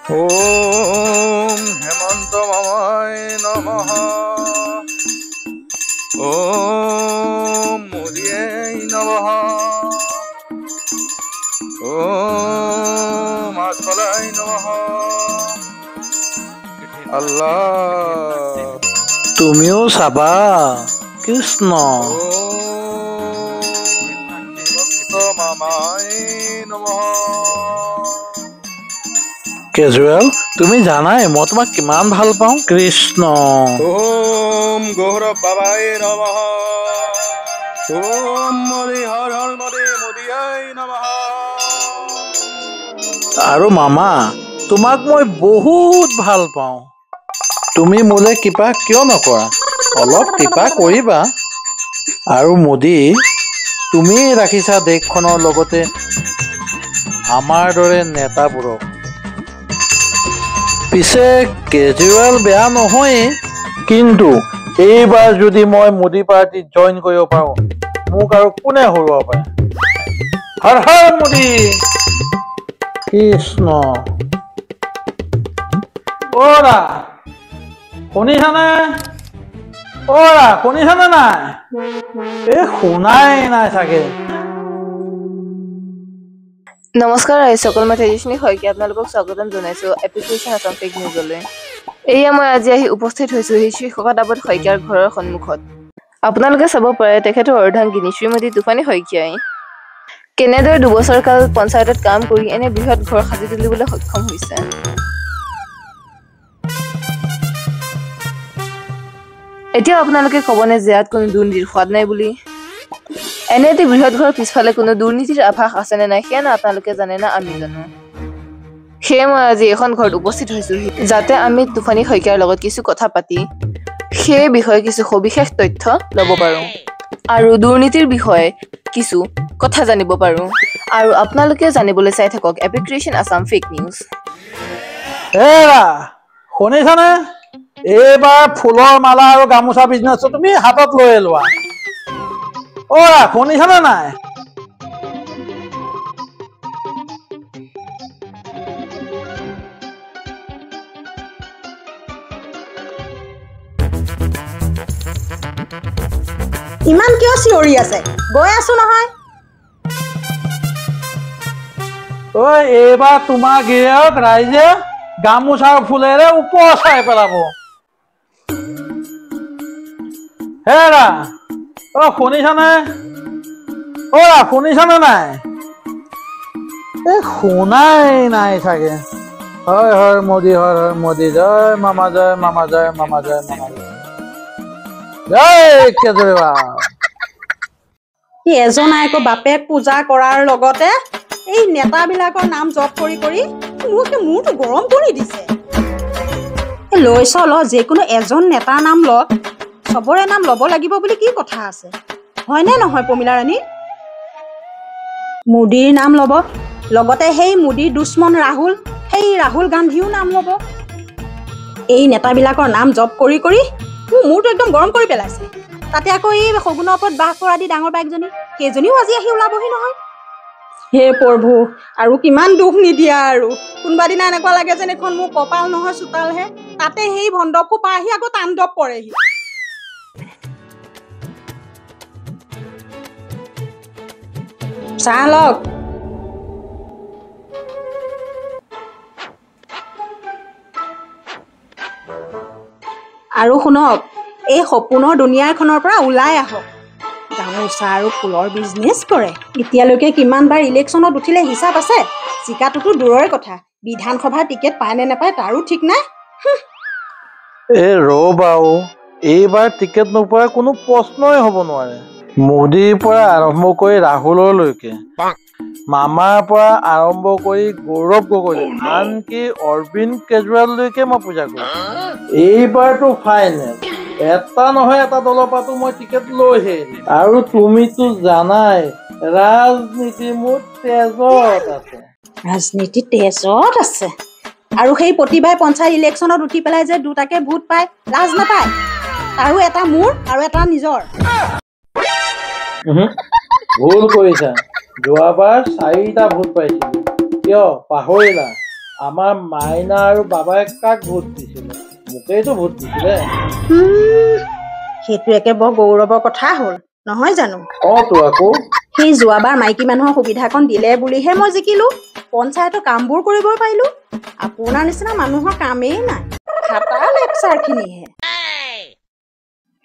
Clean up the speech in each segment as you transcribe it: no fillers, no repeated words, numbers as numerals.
ওম হেমন্ত মামায় নমঃ। ওম মোদিয়ায় নমঃ। ওম আসফলায় নমঃ। আল্লাহ তুমিও চাবা কৃষ্ণ। হেমন্ত মামায় নমঃ। কেজুৱেল, তুমি জানাই মই তোমাক কিমান ভাল পাওঁ। কৃষ্ণ। ওম গৌৰৱ বাবাই নমঃ। ওম মোদি হৰ হৰ মোদি মোদিয়াই নমঃ। আৰু মামা, তোমাক মই বহুত ভাল পাওঁ। তুমি মোলে কৃপা কিয় নকৰা? অলপ কৃপা কৰিবা। আৰু মোদী, তুমি ৰাখিছা দেশখনৰ লগতে আমাৰ দৰে নেতাবোৰক। পিছে কেজৰিৱাল বেয়া নহয়েই, কিন্তু এইবাৰ যদি মই মোদী পাৰ্টিত জইন কৰিব পাৰোঁ, মোক আৰু কোনে হৰুৱাব পাৰে? হৰ হৰ মোদী। কৃষ্ণ। অ'ৰা শুনিছানে? অ'ৰা শুনিছানে নাই? শুনাই নাই চাগে। নমস্কাৰ ৰাইজসকল, মই তেজস্বিনী শইকীয়া আপোনালোকক স্বাগতম জনাইছো এপ্লিকেশ্যন আছাম ফেক নিউজলৈ। এয়া মই আজি আহি উপস্থিত হৈছো শ্ৰী শকতাবত শইকীয়াৰ ঘৰৰ সন্মুখত। আপোনালোকে চাব পাৰে তেখেতৰ অৰ্ধাংগিনী শ্ৰীমতী তুফানী শইকীয়াই কেনেদৰে 2 বছৰ কাল পঞ্চায়তত কাম কৰি এনে বৃহৎ ঘৰ সাজি তুলিবলৈ সক্ষম হৈছে। এতিয়া আপোনালোকে ক'বনে যে ইয়াত কোনো দুৰ্নীতিৰ সোৱাদ নাই বুলি? এনে এটি বৃহৎ ঘৰৰ পিছফালে কোনো দুৰ্নীতিৰ আভাস আছে নে নাই সেয়া না আপোনালোকে জানে না আমি জানো। সেয়ে মই আজি এখন ঘৰত উপস্থিত হৈছো যাতে আমি তুফানী শইকীয়াৰ লগত কিছু কথা পাতি সেই বিষয়ে কিছু সবিশেষ তথ্য ল'ব পাৰো আৰু দুৰ্নীতিৰ বিষয়ে কিছু কথা জানিব পাৰো। আৰু আপোনালোকে জানিবলৈ চাই থাকক এপ্লিকেশ্যন আছাম ফেক নিউজ। এৰা শুনিছানে? এইবাৰ ফুলৰ মালা আৰু গামোচা বিজনেছটো তুমি হাতত লৈ লোৱা। অ'ৰা শুনিছানে নাই? ইমান কিয় চিঞৰি আছে? গৈ আছো নহয়। এইবাৰ তোমাৰ গিৰিয়ক ৰাইজে গামোচাৰ ফুলেৰে উপচাই পেলাব। হেৰা শুনিছানে? অ'ৰা শুনিছানে নাই? শুনাই নাই চাগে। হয় হয় মোদী, হয় হয় মোদী, জয় মামা, জয় মামা, জয় মামা, জয় মামা, জয় কেজৰিৱাল। এজন আকৌ বাপেক পূজা কৰাৰ লগতে এই নেতাবিলাকৰ নাম জপ কৰি কৰি মোৰতো গৰম কৰি দিছে। লৈছ ল, যিকোনো এজন নেতাৰ নাম ল, চবৰে নাম ল'ব লাগিব বুলি কি কথা আছে? হয়নে নহয় পমিলা ৰাণী? মোদীৰ নাম ল'ব, লগতে সেই মোদীৰ দুশ্মন ৰাহুল, সেই ৰাহুল গান্ধীও নাম ল'ব। এই নেতাবিলাকৰ নাম জপ কৰি কৰি মোৰতো একদম গৰম কৰি পেলাইছে। তাতে আকৌ এই শগুনৰ ওপৰত বাস কৰা দি ডাঙৰ বাইকজনী, সেইজনীও আজি আহি ওলাবহি নহয়। হে প্ৰভু, আৰু কিমান দুখ নিদিয়া আৰু। কোনোবা দিনা এনেকুৱা লাগে যেন এখন মোৰ কপাল নহয় চোতালহে, তাতে সেই ভণ্ডকো পাই আহি আকৌ তাণ্ডৱ পৰেহি। চাহ লওক। আৰু শুনক, এই সপোনৰ দুনিয়াখনৰ পৰা ওলাই আহক। গামোচা আৰু ফুলৰ বিজনেছ কৰে। এতিয়ালৈকে কিমানবাৰ ইলেকশ্যনত উঠিলে হিচাপ আছে? জিকাটোতো দূৰৰে কথা, বিধানসভাৰ টিকেট পায় নে নাপায় তাৰো ঠিক নাই। ৰ'বা, এইবাৰ টিকেট নোপোৱাৰ কোনো প্ৰশ্নই হ'ব নোৱাৰে। মোদীৰ পৰা আৰম্ভ কৰি ৰাহুললৈকে, মামাৰ পৰা আৰম্ভ কৰি গৌৰৱ গগৈ, আনকি অৰবিন্দ কেজৰিৱাললৈকে মই পূজা কৰিছো। এইবাৰতো ফাইনেল, এটা নহয় এটা দলৰ পৰাতো মই টিকেট লৈহে। আৰু তুমিতো জানাই ৰাজনীতি মোৰ তেজত আছে। ৰাজনীতি তেজত আছে? আৰু সেই প্ৰতিবাৰে পঞ্চায়ত ইলেকশ্যনত উঠি পেলাই যে দুটাকে ভোট পায়, লাজ নাপায়? আৰু এটা মোৰ আৰু এটা নিজৰ। ভুল কৰিছা, যোৱাবাৰ 4টা ভোট পাইছিলো। কিয় পাহৰিলা? আমাৰ মাইনা আৰু বাবাই কাক ভোট দিছিলে? মোকেইতো ভোট দিছিলে। সেইটো একে বৰ গৌৰৱৰ কথা হ'ল নহয় জানো? তো আকৌ সেই যোৱাবাৰ মাইকী মানুহৰ সুবিধাকণ দিলে বুলিহে মই জিকিলো। পঞ্চায়তৰ কামবোৰ কৰিবই পাৰিলো। আপোনাৰ নিচিনা মানুহৰ কামেই নাই, খাতা লেকচাৰখিনিহে।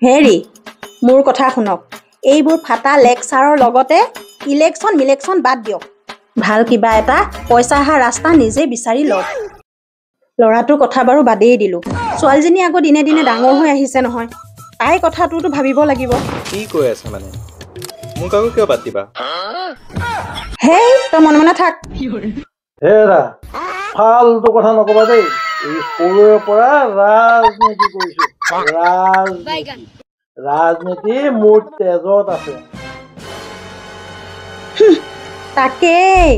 হেৰি, মোৰ কথা শুনক। এইবোৰ ফাটা লেকচাৰৰ লগতে ইলেকশ্যন বাদ দিয়ক। ভাল কিবা এটা পইচা অহা ৰাস্তা নিজে বিচাৰি লওক। ল'ৰাটোৰ কথা বাৰু বাদেই দিলোঁ। ছোৱালীজনী আকৌ দিনে দিনে ডাঙৰ হৈ আহিছে নহয়। তাই কথাটোতো ভাবিব লাগিব। কি কৈ আছে মানে? মোক আকৌ কিয় পাতিবা? হেই, তই মনে মনে থাক। হেৰা, ফাল্টু কথা নকবা দেই। এই সৰুৰে পৰা ৰাজনীতি কৰিছো। ৰাজনীতি মোৰ তেজত আছে। তাকেই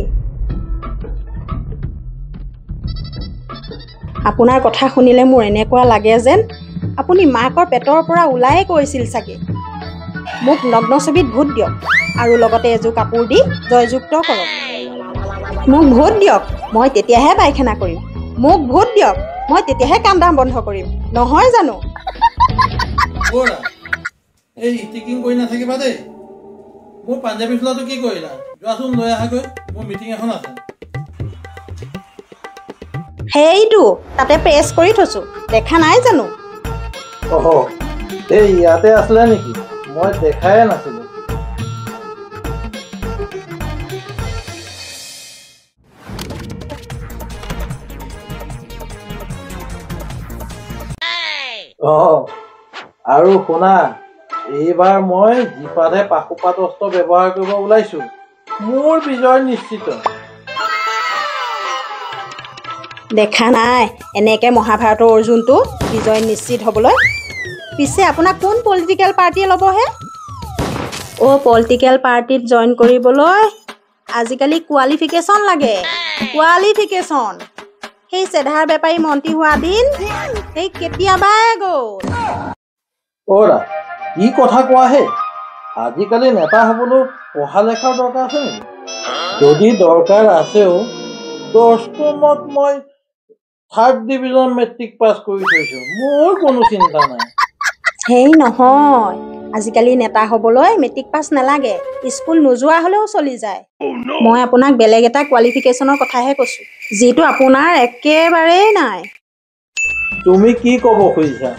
আপোনাৰ কথা শুনিলে মোৰ এনেকুৱা লাগে যেন আপুনি মাকৰ পেটৰ পৰা ওলাই কৈছিল চাগে। মোক নগ্ন ছবিত ভোট দিয়ক আৰু লগতে এযোৰ কাপোৰ দি জয়যুক্ত কৰক। মোক ভোট দিয়ক, মই তেতিয়াহে পায়খানা কৰিম। মোক ভোট দিয়ক, মই তেতিয়াহে কাম দাম বন্ধ কৰিম, নহয় জানো? এই টিকিং কৰি নাথাকিবা দেই। মোৰ পাঞ্জাবী চোলাটো কি কৰিলা? যোৱাচোন লৈ আহাগৈ, মোৰ মিটিং এখন আছে। সেইটো তাতে প্ৰেছ কৰি থৈছো, দেখা নাই জানো? এই ইয়াতে আছিলে নেকি? মই দেখাই নাছিলো। আৰু শুনা, এইবাৰ মই যিপাতহে পাশুপাত অস্ত্ৰ ব্যৱহাৰ কৰিব ওলাইছো, মোৰ বিজয় নিশ্চিত। দেখা নাই এনেকে মহাভাৰতৰ অৰ্জুনটো বিজয় নিশ্চিত হ'বলৈ। পিছে আপোনাক কোন পলিটিকেল পাৰ্টিয়ে ল'বহে? পলিটিকেল পাৰ্টিত জইন কৰিবলৈ আজিকালি কোৱালিফিকেশ্যন লাগে। কোৱালিফিকেশ্যন। সেই চেধাৰ বেপাৰী মন্ত্ৰী হোৱা দিন সেই কেতিয়াবাই গ'ল। কি কথা কোৱাহে? আজিকালি নেতা হ'বলৈ পঢ়া লেখাৰ দৰকাৰ আছে নেকি? যদি দৰকাৰ আছেও, 10তমত মই 3rd ডিভিজন মেট্ৰিক পাছ কৰি থৈছো। মোৰ কোনো চিন্তা নাই। সেই নহয়, আজিকালি নেতা হ'বলৈ মেট্ৰিক পাছ নালাগে, স্কুল নোযোৱা হ'লেও চলি যায়। মই আপোনাক বেলেগ এটা কোৱালিফিকেশ্যনৰ কথাহে কৈছোঁ, যিটো আপোনাৰ একেবাৰেই নাই। তুমি কি ক'ব খুজিছা?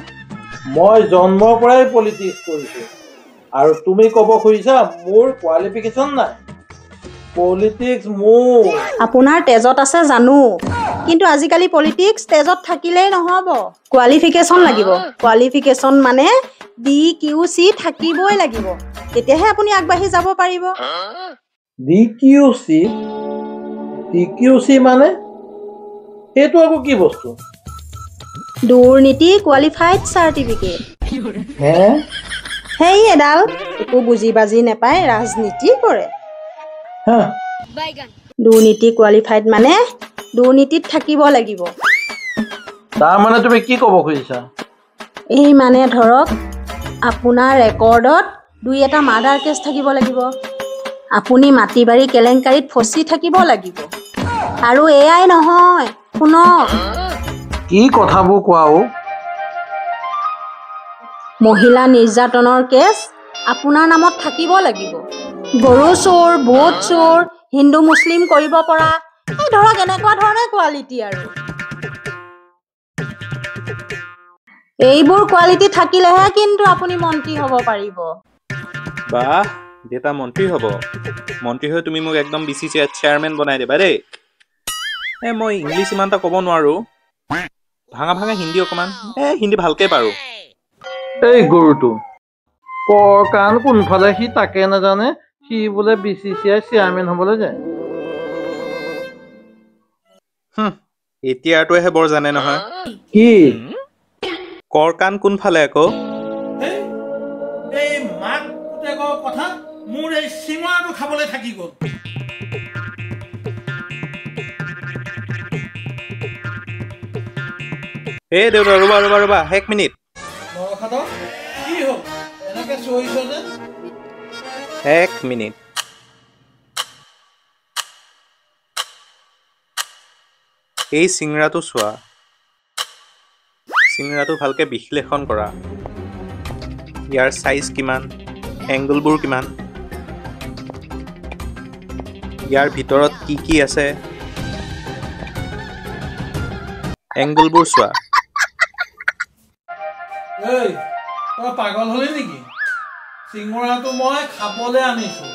মই জন্মৰ পৰাই পলিটিক্স কৰিছো আৰু তুমি ক'ব খুজিছা মোৰ কোৱালিফিকেশ্যন নাই? পলিটিক্স মোৰ। আপোনাৰ তেজত আছে জানো, কিন্তু আজিকালি পলিটিক্স তেজত থাকিলেই নহ'ব, কোৱালিফিকেশ্যন লাগিব। কোৱালিফিকেশ্যন মানে DQC থাকিবই লাগিব, তেতিয়াহে আপুনি আগবাঢ়ি যাব পাৰিব। DQC মানে? সেইটো আকৌ কি বস্তু? দুৰ্নীতি কোৱালিফাইড চাৰ্টিফিকেট। সেই এডাল একো বুজি বাজি নেপায় ৰাজনীতি কৰে। দুৰ্নীতি কোৱালিফাইড মানে দুৰ্নীতিত থাকিব লাগিব। তাৰমানে তুমি কি ক'ব খুজিছা? এই মানে ধৰক, আপোনাৰ ৰেকৰ্ডত 2-এটা মাৰ্ডাৰ কেছ থাকিব লাগিব। আপুনি মাটি বাৰী কেলেংকাৰীত ফচি থাকিব লাগিব। আৰু এয়াই নহয়, শুনক। কি কথাবোৰ কোৱা? মহিলা নিৰ্যাতনৰ কেছ আপোনাৰ নামত থাকিব লাগিব। গৰু চোৰ, ভোট চোৰ, হিন্দু মুছলিম কৰিব পৰা, এই ধৰক এনেকুৱা ধৰণৰ কোৱালিটি আৰু। এইবোৰ কোৱালিটি থাকিলেহে কিন্তু আপুনি মন্ত্ৰী হ'ব পাৰিব। বাহ, দেউতা মন্ত্ৰী হ'ব। মন্ত্ৰী হৈ তুমি মোক একদম BCCI চেয়াৰমেন বনাই দিবা দেই। মই ইংলিছ ইমান এটা ক'ব নোৱাৰো, ভাঙা হিন্দী অকণমান, হিন্দী ভালকে পাৰো। এই গৰুটো কৰ কাণ কোনফালে সি তাকে নাজানে, সি বোলে BCCI চেয়াৰমেন হ'বলৈ যায়। এতিয়াৰটোহে বৰ জানে নহয়। কি কৰ কাণ কোনফালে আকৌ? এই মাক পুতেকৰ কথা মোৰ এই চিঙৰাটো খাবলৈ থাকি গ'ল। দেউতা ৰবা 1 মিনিট। কি হ'ল এনেকে চিঞৰিছ যে? 1 মিনিট। এই চিংৰাটো চোৱা, চিংৰাটো ভালকৈ বিশ্লেষণ কৰা। ইয়াৰ চাইজ কিমান, এংগলবোৰ কিমান, ইয়াৰ ভিতৰত কি কি আছে, এংগলবোৰ চোৱা। এই তই পাগল হলি নেকি? চিঙৰাটো মই খাবলৈ আনিছো,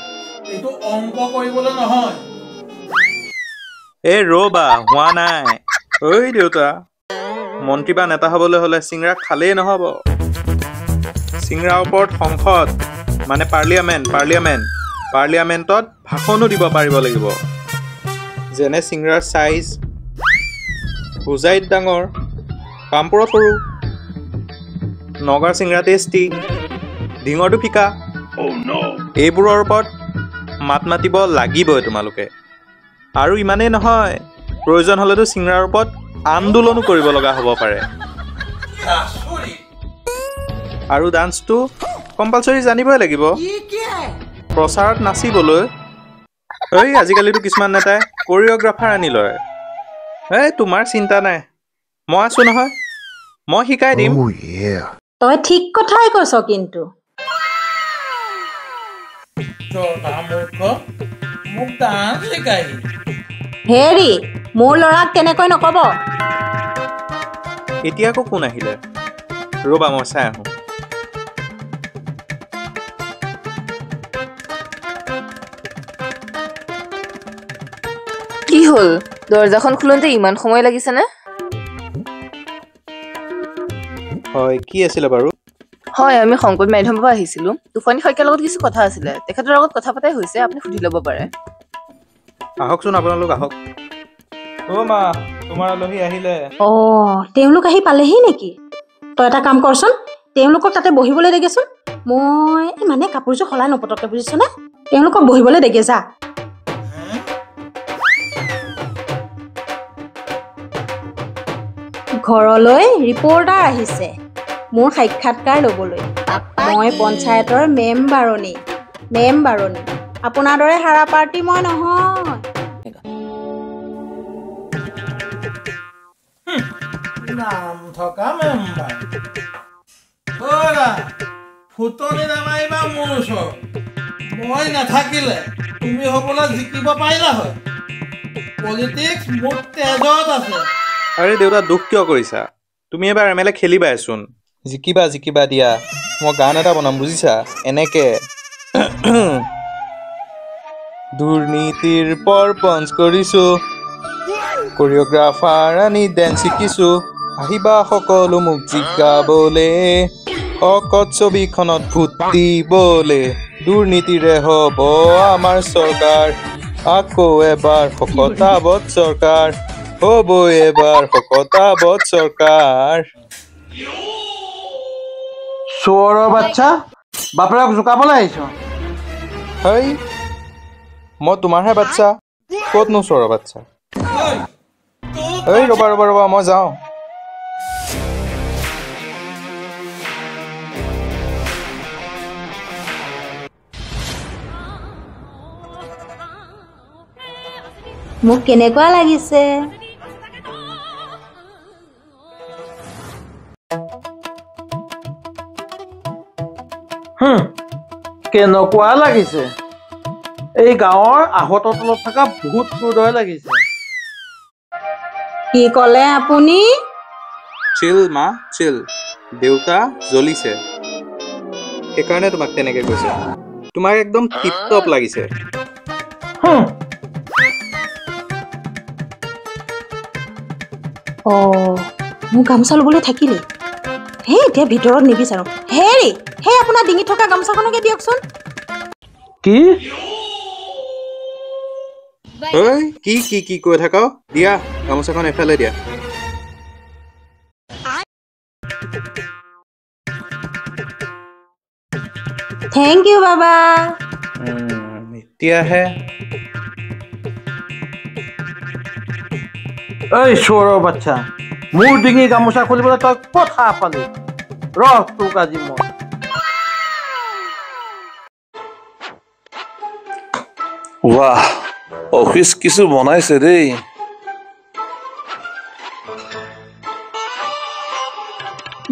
এইটো অংক কৰিবলৈ নহয়। এই ৰ'বা, হোৱা নাই। ঐ দেউতা, মন্ত্ৰী বা নেতা হ'বলৈ হ'লে চিংৰা খালেই নহ'ব। চিংৰাৰ ওপৰত সংসদ মানে পাৰ্লিয়ামেণ্টত ভাষণো দিব পাৰিব লাগিব। যেনে চিংৰাৰ চাইজ, হোজাইত ডাঙৰ, পামপুৰত সৰু, নগাঁৱৰ চিংৰা টেষ্টি, ডিঙৰটো ফিকা। এইবোৰৰ ওপৰত মাত মাতিব লাগিবই তোমালোকে। আৰু ইমানেই নহয়, প্ৰয়োজন হ'লেতো চিংৰাৰ ওপৰত আন্দোলনো কৰিব লগা হ'ব পাৰে। আৰু ডান্সটো কম্পালচৰি জানিবই লাগিব প্ৰচাৰত নাচিবলৈ। আজিকালিতো কিছুমান নেতাই কৰিঅ'গ্ৰাফাৰ আনি লয়। তোমাৰ চিন্তা নাই, মই আছোঁ নহয়, মই শিকাই দিম। তই ঠিক কথাই কৈছ, কিন্তু মোক ডান্স শিকাই। হেৰি, মোৰ ল'ৰাক তেনেকৈ নকব। এতিয়া আকৌ কোন আহিলে? ৰ'বা, মই চাই আহোঁ। কি হ'ল, দৰ্জাখন খোলোতে ইমান সময় লাগিছেনে? হয়, কি আছিলে বাৰু? হয়, আমি সংবাদ মাধ্যমৰ পৰা আহিছিলোঁ। তুফানী শইকীয়াৰ লগত কিছু কথা আছিলে, তেখেতৰ লগত কথা পতাই হৈছে, আপুনি সুধি ল'ব পাৰে। আহকচোন, আপোনালোক আহক। মা, তোমাৰ আলহী আহিলে। তেওঁলোক আহি পালেহি নেকি? তই এটা কাম কৰচোন, তেওঁলোকক তাতে বহিবলৈ দেগেচোন। মই মানে কাপোৰযোৰ সলাই নপতকে, বুজিছনে? তেওঁলোকক বহিবলৈ দেগে, যা। ঘৰলৈ ৰিপৰ্টাৰ আহিছে মোৰ সাক্ষাৎকাৰ ল'বলৈ। মই পঞ্চায়তৰ মেম্বাৰণী। আপোনাৰ দৰে হাৰা পাৰ্টি মই নহয়। নাম থকা মেম্বাৰ ফুটনি নামাৰিবা মোৰ ওচৰত। মই নাথাকিলে তুমি হ'বলৈ জিকিব পাৰিলা হয়। পলিটিক্স মোৰ তেজত আছে। আৰে দেউতা, দুখ কিয় কৰিছা? তুমি এবাৰ MLA খেলিবাইচোন। জিকিবা দিয়া, মই গান এটা বনাম, বুজিছা? এনেকে দুৰ্নীতিৰ পৰপঞ্চ কৰিছো, কৰিঅ'গ্ৰাফাৰ আনি ডেন্স শিকিছো, আহিবা সকলো মোক জিকাবলে, শকত ছবিখনত ভোট দিবলে, দুৰ্নীতিৰে হ'ব আমাৰ চৰকাৰ, আকৌ এবাৰ শকতাবত চৰকাৰ, হ'বই এবাৰ শকতাবত চৰকাৰ। চোৰৰ বাচ্চা, বাপেৰক জোকাবলৈ আহিছ? হেই, মই তোমাৰহে বাচ্চা, ক'তনো চোৰৰ বাচ্চা? ৰ'বা, মই যাওঁ। মোক কেনেকুৱা লাগিছে? কেনেকুৱা লাগিছে? এই গাঁৱৰ আহঁতৰ তলত থকা ভূত দৰে লাগিছে। কি ক'লে আপুনি? চিল মা, চিল। দেউতা জ্বলিছে, সেইকাৰণে তোমাক তেনেকে কৈছে। তোমাক একদম টিপটপ লাগিছে। মোৰ গামোচা ল'বলৈ থাকিলে। এতিয়া ভিতৰত নিবিচাৰো। আপোনাৰ ডিঙিত থকা গামোচাখনকে দিয়কচোন। কি কি কৈ থাক? দিয়া, গামোচাখন এফালে দিয়া। থেংক ইউ বাবা। এতিয়াহে এই চোৰৰ বাচ্চা, মোৰ ডিঙি গামোচা খুলিবলৈ তই ক'ত সাহ পালি? তোক আজি মই ৱাহ, অফিচ কিছু বনাইছে দেই।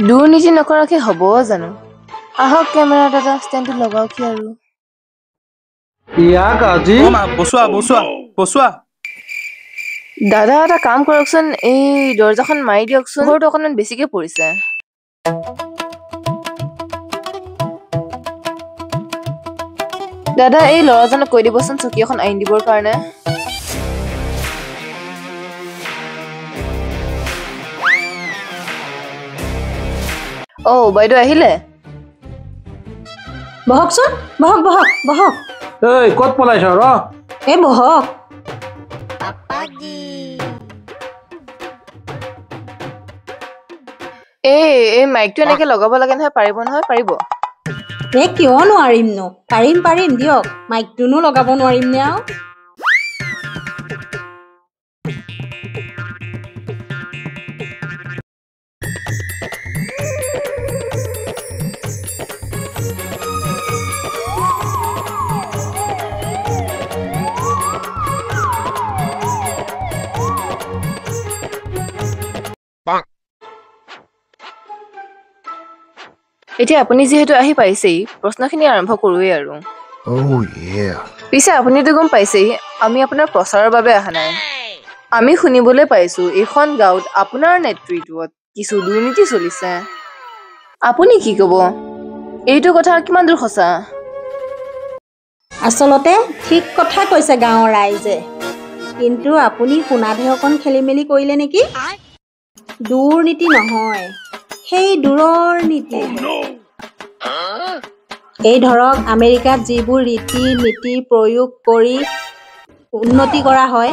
দুৰ্নীতি নকৰাকে হ'ব জানো? আহক কেমেৰা দাদা, ষ্টেণ্ডটো লগাওক আৰু। ইয়াক আজি অ মা বচোৱা বচোৱা বচোৱা। দাদা এটা কাম কৰকচোন, এই দৰ্জাখন মাৰি দিয়কচোন, ঘৰটো অকণমান বেছিকে পৰিছে। দাদা এই ল'ৰাজনক কৈ দিবচোন চকী এখন আনি দিবৰ কাৰণে। বাইদেউ আহিলে? বহকচোন, বহক বহক বহক। ঐ ক'ত পলাইছ ৰ? এই বহক। এই মাইকটো এনেকে লগাব লাগে নহয়, পাৰিব নহয়? পাৰিব। কিয় নোৱাৰিমনো? পাৰিম পাৰিম দিয়ক, মাইকটোনো লগাব নোৱাৰিম নে আৰু? এতিয়া আপুনি যিহেতু আহি পাইছেই, প্ৰশ্নখিনি আৰম্ভ কৰোৱেই আৰু। পিছে আপুনিতো গম পাইছেই আমি আপোনাৰ প্ৰচাৰৰ বাবে অহা নাই। আমি শুনিবলৈ পাইছো এইখন গাঁৱত আপোনাৰ নেতৃত্বত কিছু দুৰ্নীতি চলিছে। আপুনি কি ক'ব? এইটো কথা কিমান দূৰ সঁচা? আচলতে ঠিক কথা কৈছে গাঁৱৰ ৰাইজে, কিন্তু আপুনি শুনাতহে অকণ খেলি মেলি কৰিলে নেকি? দুৰ্নীতি নহয়, সেই দূৰৰ নীতি। এই ধৰক আমেৰিকাত যিবোৰ ৰীতি নীতি প্ৰয়োগ কৰি উন্নতি কৰা হয়,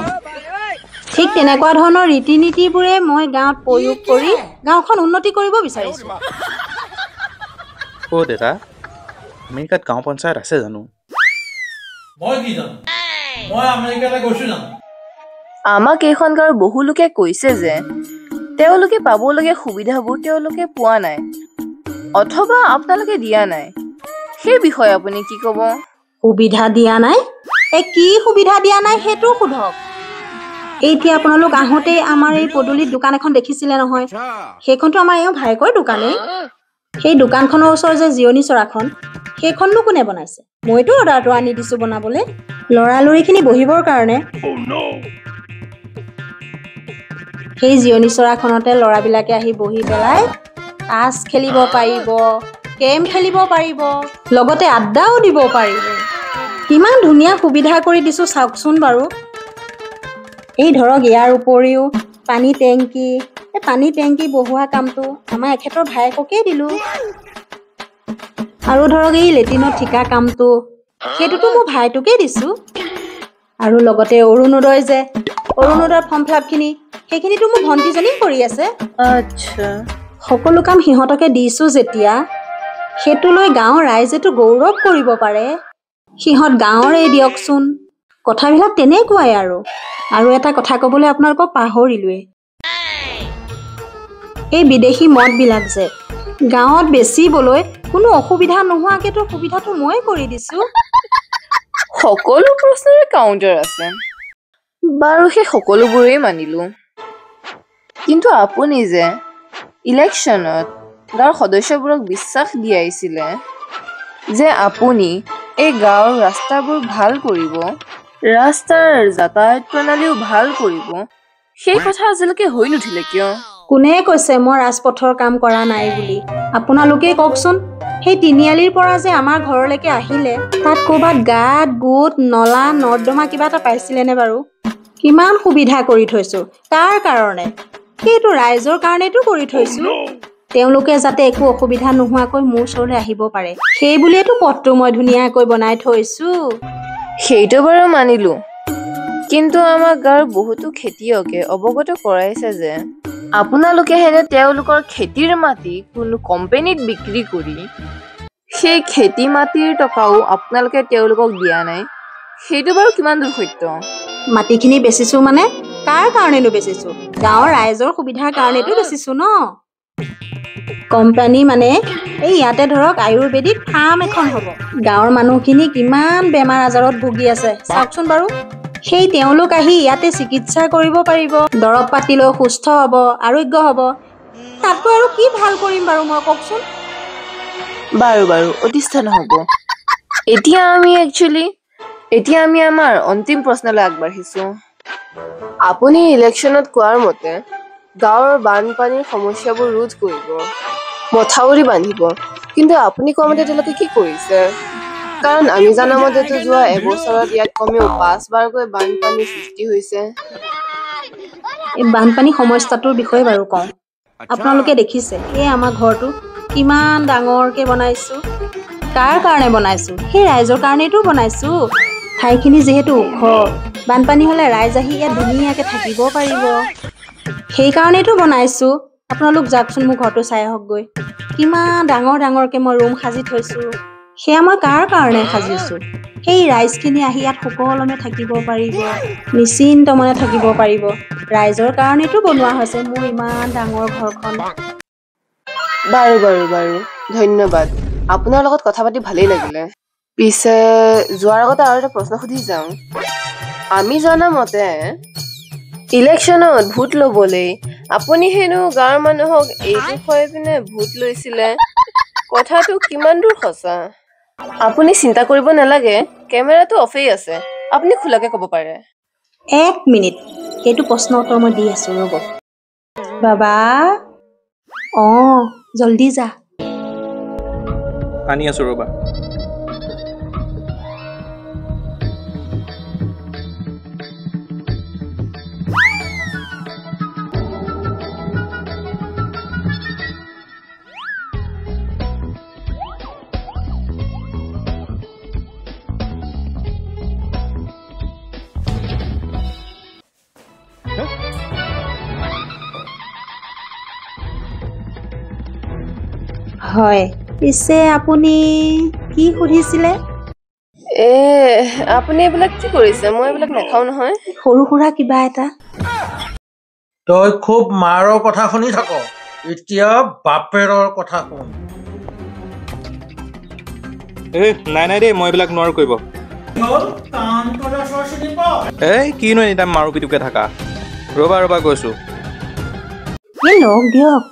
ঠিক তেনেকুৱা ধৰণৰ ৰীতি নীতিবোৰে মই গাঁৱত প্ৰয়োগ কৰি গাঁওখন উন্নতি কৰিব বিচাৰিছোঁ। দেউতা, আমেৰিকাত গাঁও পঞ্চায়ত আছে জানো? মই কি জানো? মই আমেৰিকালৈ গৈছো জানো? আমাক এইখন গাঁৱৰ বহু লোকে কৈছে যে তেওঁলোকে পাবলগীয়া সুবিধাবোৰ তেওঁলোকে পোৱা নাই, অথবা আপোনালোকে দিয়া নাই। সেই বিষয়ে আপুনি কি ক'ব? সুবিধা দিয়া নাই? কি সুবিধা দিয়া নাই সেইটো সোধক। এতিয়া আপোনালোক আহোঁতে আমাৰ এই পদূলিত দোকান এখন দেখিছিলে নহয়, সেইখনতো আমাৰ এওঁ ভাইকৰ দোকানেই। সেই দোকানখনৰ ওচৰৰ যে জিৰণি চৰাখন, সেইখননো কোনে বনাইছে? মইতো অৰ্ডাৰটো আনি দিছো বনাবলৈ, লৰালৰিখিনি বহিবৰ কাৰণে। সেই জিৰণি চৰাখনতে ল'ৰাবিলাকে আহি বহি পেলাই তাচ খেলিব পাৰিব, কেম খেলিব পাৰিব, লগতে আড্ডাও দিব পাৰিব। কিমান ধুনীয়া সুবিধা কৰি দিছো চাওকচোন বাৰু। এই ধৰক ইয়াৰ উপৰিও পানী টেংকি বহোৱা কামটো আমাৰ এখেতৰ ভায়েককে দিলোঁ। আৰু ধৰক এই লেট্ৰিনৰ ঠিকা কামটো, সেইটোতো মোৰ ভাইটোকে দিছোঁ। আৰু লগতে অৰুণোদয় ফৰ্ম ফিলাপখিনি, সেইখিনিতো মোৰ ভণ্টিজনী কৰি আছে। আচ্ছা, সকলো কাম সিহঁতকে দিছো যেতিয়া, সেইটো লৈ গাঁৱৰ ৰাইজেতো গৌৰৱ কৰিব পাৰে। সিহঁত গাঁৱৰে দিয়কচোন। কথাবিলাক তেনেকুৱাই আৰু এটা কথা ক'বলৈ আপোনালোকক পাহৰিলোৱে। এই বিদেশী মদবিলাক যে গাঁৱত বেচিবলৈ কোনো অসুবিধা নোহোৱাকেতো সুবিধাটো মই কৰি দিছো। সকলো প্ৰশ্নৰে কাউণ্টাৰ আছে। বাৰু সেই সকলোবোৰেই মানিলো, কিন্তু আপুনি যে ইলেকশ্যনত গাঁৱৰ সদস্যবোৰক বিশ্বাস দিয়াইছিলে যে আপুনি এই গাঁৱৰ ৰাস্তাবোৰ ভাল কৰিব, ৰাস্তাৰ যাতায়াত প্ৰণালীও ভাল কৰিব, সেই কথা আজিলৈকে হৈ নুঠিলে কিয়? কোনে কৈছে মই ৰাজপথৰ কাম কৰা নাই বুলি? আপোনালোকেই কওকচোন। সেই তিনিআলিৰ পৰা যে আমাৰ ঘৰলৈকে আহিলে, তাত ক'ৰবাত গাঁত গোট নলা নৰ্দমা কিবা এটা পাইছিলেনে বাৰু? কিমান সুবিধা কৰি থৈছো। কাৰ কাৰণে? সেইটো ৰাইজৰ কাৰণেতো কৰি থৈছো। তেওঁলোকে যাতে একো অসুবিধা নোহোৱাকৈ মোৰ ওচৰলৈ আহিব পাৰে, সেই বুলিয়েতো পথটো মই ধুনীয়াকৈ বনাই থৈছো। সেইটো বাৰু মানিলো, কিন্তু আমাৰ গাঁৱৰ বহুতো খেতিয়কে অৱগত কৰাইছে যে আপোনালোকে হেনে তেওঁলোকৰ খেতিৰ মাটি কোনো কোম্পানীত বিক্ৰী কৰি সেই খেতি মাটিৰ টকাও আপোনালোকে তেওঁলোকক দিয়া নাই। সেইটো বাৰু কিমান দূৰ সত্য? মাটিখিনি বেচিছো মানে কাৰ কাৰণেনো বেচিছো? গাঁৱৰ ৰাইজৰ সুবিধাৰ কাৰণেতো বেচিছো ন। কোম্পানী মানে এই ইয়াতে ধৰক আয়ুৰ্বেদিক ফাৰ্ম এখন হ'ব। গাঁৱৰ মানুহখিনি কিমান বেমাৰ আজাৰত ভুগি আছে চাওকচোন বাৰু। সেই তেওঁলোক আহি ইয়াতে চিকিৎসা কৰিব পাৰিব, দৰৱ পাতি লৈ সুস্থ হ'ব, আৰোগ্য হ'ব। তাতকৈ আৰু কি ভাল কৰিম বাৰু মই কওকচোন। বাৰু বাৰু অতিষ্ঠ নহ'ব। এতিয়া আমি আমাৰ অন্তিম প্ৰশ্নলৈ আগবাঢ়িছো। আপুনি ইলেকশ্যনত কোৱাৰ মতে গাঁৱৰ বানপানীৰ সমস্যাবোৰ ৰোধ কৰিব, মথাউৰি বান্ধিব, কিন্তু আপুনি কোৱা মতে তেওঁলোকে কি কৰিছে? কাৰণ আমি জানা মতেতো যোৱা এবছৰত ইয়াত কমেও 5 বাৰকৈ বানপানীৰ সৃষ্টি হৈছে। এই বানপানী সমস্যাটোৰ বিষয়ে বাৰু কওঁ। আপোনালোকে দেখিছে এই আমাৰ ঘৰটো কিমান ডাঙৰকে বনাইছো। কাৰ কাৰণে বনাইছো? সেই ৰাইজৰ কাৰণেইতো বনাইছো। ঠাইখিনি যিহেতু ওখ, বানপানী হ'লে ৰাইজ আহি ইয়াত ধুনীয়াকে থাকিব পাৰিব। সেইকাৰণেইতো বনাইছো। আপোনালোক যাওকচোন মোৰ ঘৰটো চাই আহকগৈ। কিমান ডাঙৰ ডাঙৰকে মই ৰুম সাজি থৈছো। সেয়া মই কাৰ কাৰণে সাজিছো? সেই ৰাইজখিনি আহি ইয়াত সুকলমে থাকিব পাৰিব, নিশ্চিন্ত মনে থাকিব পাৰিব। ৰাইজৰ কাৰণেতো বনোৱা হৈছে মোৰ ইমান ডাঙৰ ঘৰখন। বাৰু বাৰু বাৰু ধন্যবাদ। আপোনাৰ লগত কথা পাতি ভালেই লাগিলে। পিছে যোৱাৰ আগতে আৰু এটা প্ৰশ্ন সুধি যাওঁ। আমি জনা মতে ইলেকশ্যনত ভোট ল'বলৈ আপুনি হেনো গাঁৱৰ মানুহক এইটো খুৱাই পিনে ভোট লৈছিলে। কথাটো কিমান দূৰ সঁচা? আপুনি চিন্তা কৰিব নালাগে, কেমেৰাটো অফেই আছে, আপুনি খোলাকে ক'ব পাৰে। 1 মিনিট, সেইটো প্ৰশ্ন উত্তৰ মই দি আছো ৰ'ব। বাবা, জল্দি যা। আনি আছো ৰ'বা। হয়, পিছে আপুনি কি সুধিছিলে? আপুনি এইবিলাক কি কৰিছে? মই এইবিলাক নাখাওঁ নহয়। সৰু সুৰা কিবা এটা। তই খুব মাৰৰ কথা শুনি থাক, এতিয়া বাপেৰৰ কথা শুন। নাই নাই দেই, মই এইবিলাক নোৱাৰো কৰিব। কিনো এনিটাইম মাৰো পিটুকে থাকা। ৰ'বা গৈছো। লগ দিয়ক।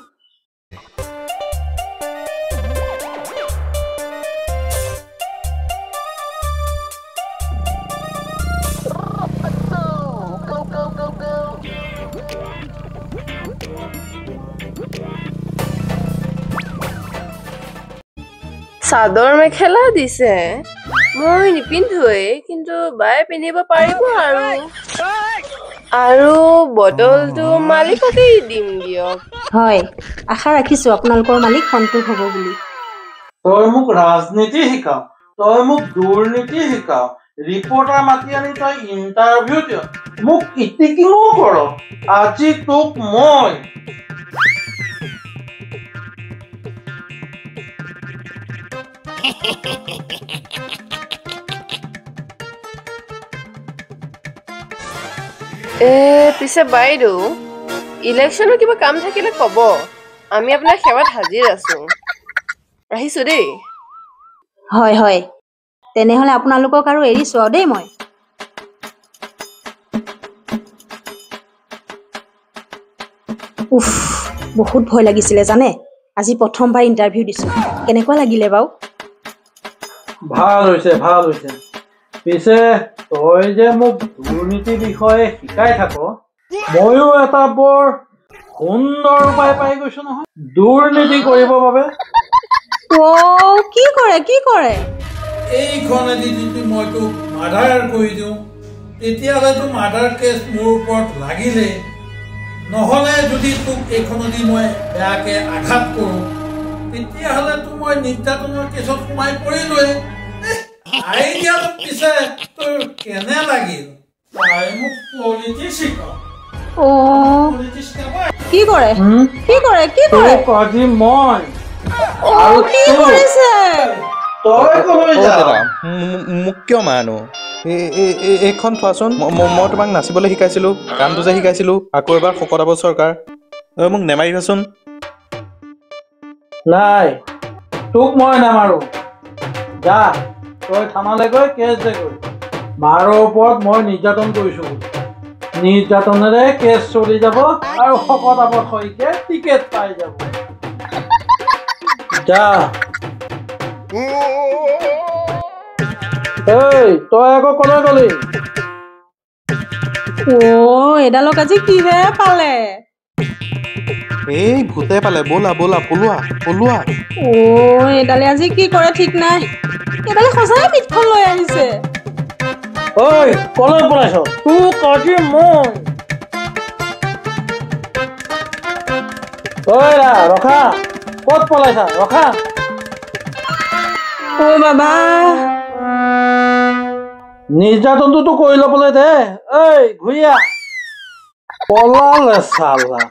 চাদৰ মেখেলা দিছে, মই নিপিন্ধোৱেই, কিন্তু বায়ে পিন্ধিব পাৰিব আৰু বটলটো মালিককেই দিম দিয়ক। হয়, আশা ৰাখিছো আপোনালোকৰ মালিক সন্তোষ হ'ব বুলি। তই মোক ৰাজনীতি শিকাও, তই মোক দুৰ্নীতি শিকাও, ৰিপৰ্টাৰ মাতি আনি তই ইণ্টাৰভিউ দিয়, মোক ইটিকিঙো কৰ। আজি তোক মই পিছে বাইদেউ, ইলেকশ্যনৰ কিবা কাম থাকিলে ক'ব, আমি আপোনাৰ সেৱাত হাজিৰ আছো। আহিছো দেই। হয় হয়, তেনেহ'লে আপোনালোকক আৰু এৰিছো আৰু দেই মই। বহুত ভয় লাগিছিলে জানে। আজি প্ৰথমবাৰ ইণ্টাৰভিউ দিছো, কেনেকুৱা লাগিলে বাৰু? ভাল হৈছে। পিছে তই যে মোক দুৰ্নীতিৰ বিষয়ে শিকাই থাক, ময়ো এটা বৰ সুন্দৰ উপায় পাই গৈছো নহয় দুৰ্নীতি কৰিবৰ বাবে। কি কৰে? এইখনেদি যদি মই তোক মাৰ্ডাৰ কৰি দিওঁ, তেতিয়াহ'লেতো মাৰ্ডাৰ কেছ মোৰ ওপৰত লাগিলে। নহ'লে যদি তোক এইখনেদি মই বেয়াকে আঘাত কৰোঁ, তেতিয়াহ'লেতো মই নিৰ্যাতনৰ কেছত সোমাই পৰিলোৱে। আইডিয়াটো পিছে তোৰ কেনে লাগিল? তাই মোক পলিটিক্স শিকাও। কি কৰে? আজি মই আৰু কি কৰিছে? তই কলৈ যা? মোক কিয় মানো? এইখন চোৱাচোন, মই তোমাক নাচিবলৈ শিকাইছিলো, গানটো যে শিকাইছিলো, আকৌ এবাৰ শকতাব চৰকাৰ। মোক নেমাৰিবাচোন। নাই, তোক মই নামাৰো। যা, তই থানালৈ গৈ কেছ দে গৈ। মাৰৰ ওপৰত মই নিৰ্যাতন কৰিছো। নিৰ্যাতনেৰে কেছ চলি যাব আৰু শকত আবত হৈকে টিকেট পাই যাব। যা এই তই আকৌ কলৈ গলি? এডালক আজি কিহে পালে? এই ভূতে পালে, ব'লা ব'লা পলোৱা পলোৱা। এডালে আজি কি কৰে ঠিক নাই। এডালে সঁচাই পিঠখন লৈ আহিছে। ঐ কলৈ পলাইছ? তোক আজি মই ঐ ৰখা, ক'ত পলাইছা? ৰখা। বাবা নিৰ্যাতনটোতো কৰি ল'বলৈ দে। ঐ ঘূৰি আহ। পলালে চালা।